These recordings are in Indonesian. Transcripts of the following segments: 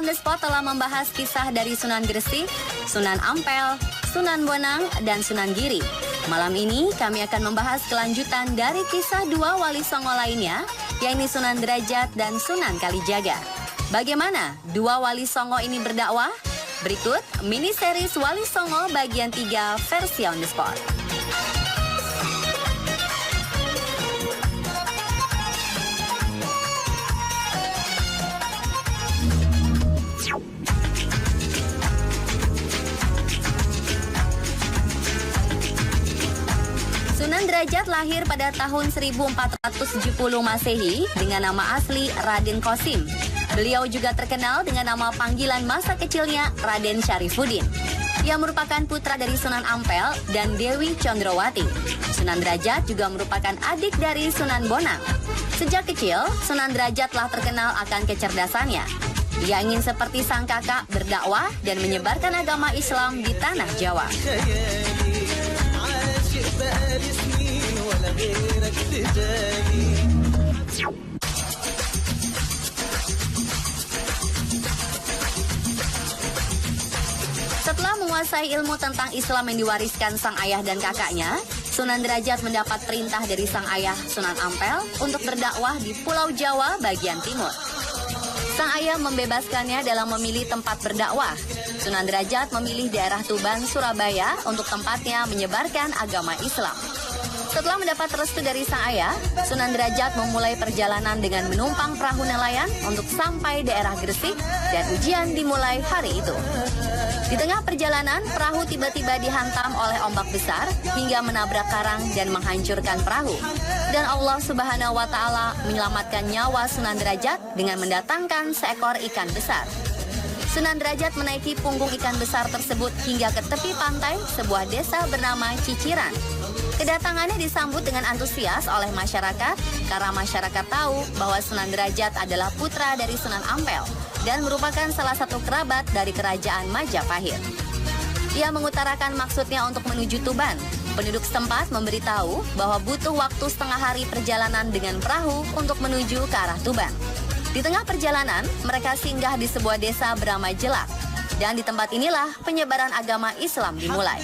on the Spot telah membahas kisah dari Sunan Gresik, Sunan Ampel, Sunan Bonang, dan Sunan Giri. Malam ini kami akan membahas kelanjutan dari kisah dua wali songo lainnya, yaitu Sunan Derajat dan Sunan Kalijaga. Bagaimana dua wali songo ini berdakwah? Berikut mini series Wali Songo bagian 3 versi on the Spot. Sunan Derajat lahir pada tahun 1470 Masehi dengan nama asli Raden Qasim. Beliau juga terkenal dengan nama panggilan masa kecilnya Raden Syarifuddin. Ia merupakan putra dari Sunan Ampel dan Dewi Condrowati. Sunan Derajat juga merupakan adik dari Sunan Bonang. Sejak kecil, Sunan Derajat telah terkenal akan kecerdasannya. Ia ingin seperti sang kakak berdakwah dan menyebarkan agama Islam di tanah Jawa. Setelah menguasai ilmu tentang Islam yang diwariskan sang ayah dan kakaknya, Sunan Derajat mendapat perintah dari sang ayah Sunan Ampel untuk berdakwah di Pulau Jawa bagian timur. Sang ayah membebaskannya dalam memilih tempat berdakwah. Sunan Derajat memilih daerah Tuban, Surabaya untuk tempatnya menyebarkan agama Islam. Setelah mendapat restu dari sang ayah, Sunan Derajat memulai perjalanan dengan menumpang perahu nelayan untuk sampai daerah Gresik dan ujian dimulai hari itu. Di tengah perjalanan, perahu tiba-tiba dihantam oleh ombak besar hingga menabrak karang dan menghancurkan perahu. Dan Allah Subhanahu wa Ta'ala menyelamatkan nyawa Sunan Derajat dengan mendatangkan seekor ikan besar. Sunan Derajat menaiki punggung ikan besar tersebut hingga ke tepi pantai sebuah desa bernama Ciciran. Kedatangannya disambut dengan antusias oleh masyarakat karena masyarakat tahu bahwa Sunan Derajat adalah putra dari Sunan Ampel dan merupakan salah satu kerabat dari kerajaan Majapahit. Ia mengutarakan maksudnya untuk menuju Tuban. Penduduk setempat memberitahu bahwa butuh waktu setengah hari perjalanan dengan perahu untuk menuju ke arah Tuban. Di tengah perjalanan, mereka singgah di sebuah desa bernama Jelak. Dan di tempat inilah penyebaran agama Islam dimulai.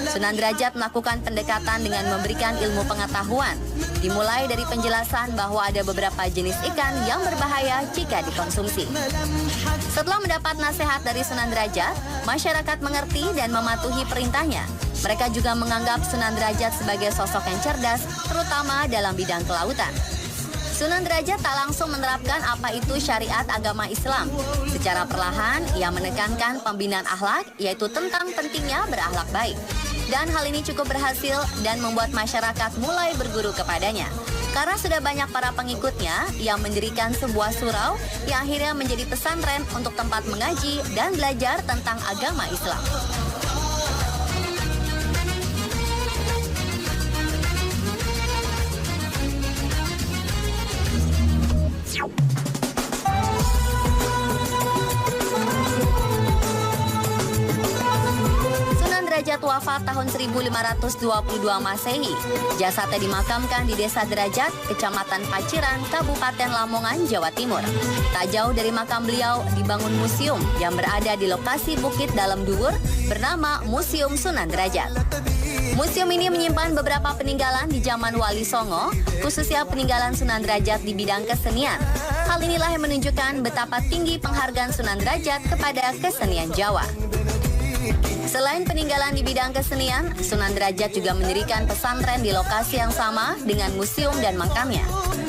Sunan Derajat melakukan pendekatan dengan memberikan ilmu pengetahuan. Dimulai dari penjelasan bahwa ada beberapa jenis ikan yang berbahaya jika dikonsumsi. Setelah mendapat nasihat dari Sunan Derajat, masyarakat mengerti dan mematuhi perintahnya. Mereka juga menganggap Sunan Derajat sebagai sosok yang cerdas, terutama dalam bidang kelautan. Sunan Derajat tak langsung menerapkan apa itu syariat agama Islam. Secara perlahan, ia menekankan pembinaan akhlak, yaitu tentang pentingnya berakhlak baik. Dan hal ini cukup berhasil dan membuat masyarakat mulai berguru kepadanya. Karena sudah banyak para pengikutnya, ia mendirikan sebuah surau yang akhirnya menjadi pesantren untuk tempat mengaji dan belajar tentang agama Islam. Derajat wafat tahun 1522 Masehi. Jasadnya dimakamkan di Desa Derajat, Kecamatan Paciran, Kabupaten Lamongan, Jawa Timur. Tak jauh dari makam beliau dibangun museum yang berada di lokasi bukit dalam Duwur bernama Museum Sunan Derajat. Museum ini menyimpan beberapa peninggalan di zaman Wali Songo, khususnya peninggalan Sunan Derajat di bidang kesenian. Hal inilah yang menunjukkan betapa tinggi penghargaan Sunan Derajat kepada kesenian Jawa. Selain peninggalan di bidang kesenian, Sunan Derajat juga mendirikan pesantren di lokasi yang sama dengan museum dan makamnya.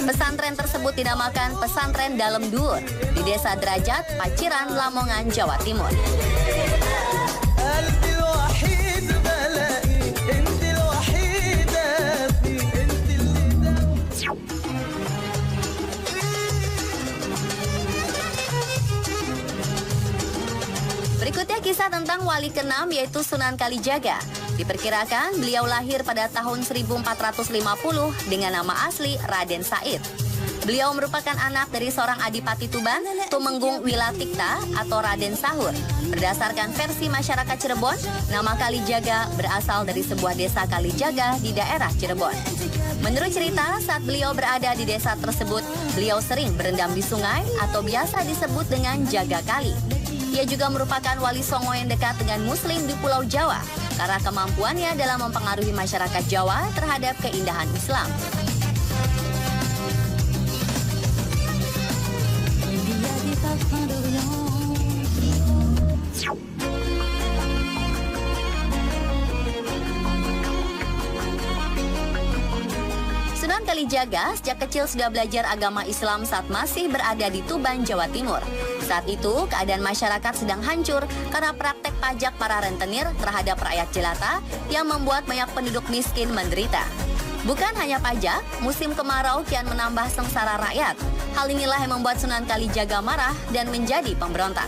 Pesantren tersebut dinamakan Pesantren Dalem Duwur di Desa Derajat, Paciran, Lamongan, Jawa Timur. Berikutnya kisah tentang wali ke-6 yaitu Sunan Kalijaga. Diperkirakan beliau lahir pada tahun 1450 dengan nama asli Raden Said. Beliau merupakan anak dari seorang Adipati Tuban, Tumenggung Wilatikta atau Raden Sahur. Berdasarkan versi masyarakat Cirebon, nama Kalijaga berasal dari sebuah desa Kalijaga di daerah Cirebon. Menurut cerita, saat beliau berada di desa tersebut, beliau sering berendam di sungai atau biasa disebut dengan Jaga Kali. Ia juga merupakan wali songo yang dekat dengan Muslim di Pulau Jawa karena kemampuannya dalam mempengaruhi masyarakat Jawa terhadap keindahan Islam. Sunan Kalijaga sejak kecil sudah belajar agama Islam saat masih berada di Tuban, Jawa Timur. Saat itu, keadaan masyarakat sedang hancur karena praktek pajak para rentenir terhadap rakyat jelata yang membuat banyak penduduk miskin menderita. Bukan hanya pajak, musim kemarau kian menambah sengsara rakyat. Hal inilah yang membuat Sunan Kalijaga marah dan menjadi pemberontak.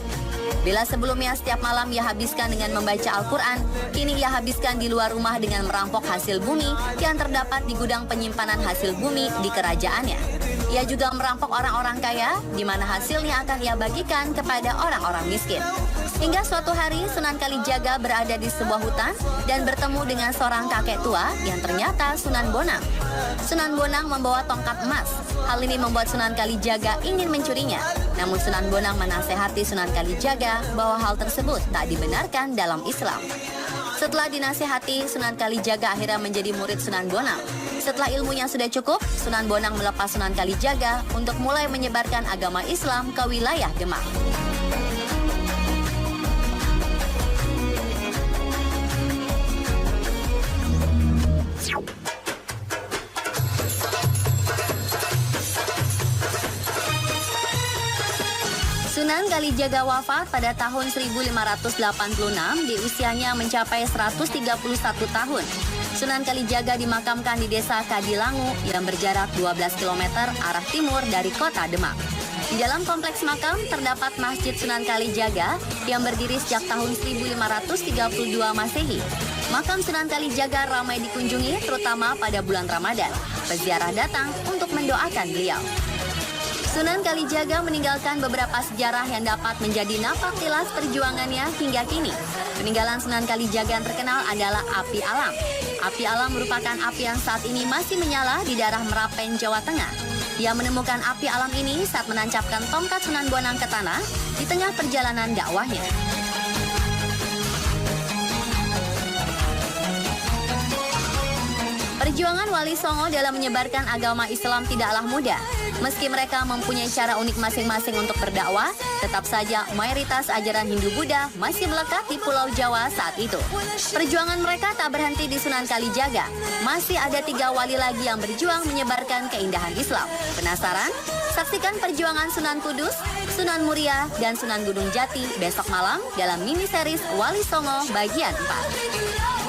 Bila sebelumnya setiap malam ia habiskan dengan membaca Al-Quran, kini ia habiskan di luar rumah dengan merampok hasil bumi yang terdapat di gudang penyimpanan hasil bumi di kerajaannya. Ia juga merampok orang-orang kaya, di mana hasilnya akan ia bagikan kepada orang-orang miskin. Hingga suatu hari Sunan Kalijaga berada di sebuah hutan dan bertemu dengan seorang kakek tua yang ternyata Sunan Bonang. Sunan Bonang membawa tongkat emas. Hal ini membuat Sunan Kalijaga ingin mencurinya. Namun Sunan Bonang menasehati Sunan Kalijaga bahwa hal tersebut tak dibenarkan dalam Islam. Setelah dinasehati, Sunan Kalijaga akhirnya menjadi murid Sunan Bonang. Setelah ilmunya sudah cukup, Sunan Bonang melepas Sunan Kalijaga untuk mulai menyebarkan agama Islam ke wilayah Demak. Sunan Kalijaga wafat pada tahun 1586 di usianya mencapai 131 tahun. Sunan Kalijaga dimakamkan di desa Kadilangu yang berjarak 12 km arah timur dari kota Demak. Di dalam kompleks makam terdapat Masjid Sunan Kalijaga yang berdiri sejak tahun 1532 Masehi. Makam Sunan Kalijaga ramai dikunjungi terutama pada bulan Ramadan. Peziarah datang untuk mendoakan beliau. Sunan Kalijaga meninggalkan beberapa sejarah yang dapat menjadi napak tilas perjuangannya hingga kini. Peninggalan Sunan Kalijaga yang terkenal adalah api alam. Api alam merupakan api yang saat ini masih menyala di daerah Merapen, Jawa Tengah. Ia menemukan api alam ini saat menancapkan tongkat Sunan Bonang ke tanah di tengah perjalanan dakwahnya. Perjuangan Wali Songo dalam menyebarkan agama Islam tidaklah mudah. Meski mereka mempunyai cara unik masing-masing untuk berdakwah, tetap saja mayoritas ajaran Hindu-Buddha masih melekat di Pulau Jawa saat itu. Perjuangan mereka tak berhenti di Sunan Kalijaga. Masih ada 3 wali lagi yang berjuang menyebarkan keindahan Islam. Penasaran? Saksikan perjuangan Sunan Kudus, Sunan Muria, dan Sunan Gunung Jati besok malam dalam mini series Wali Songo bagian 4.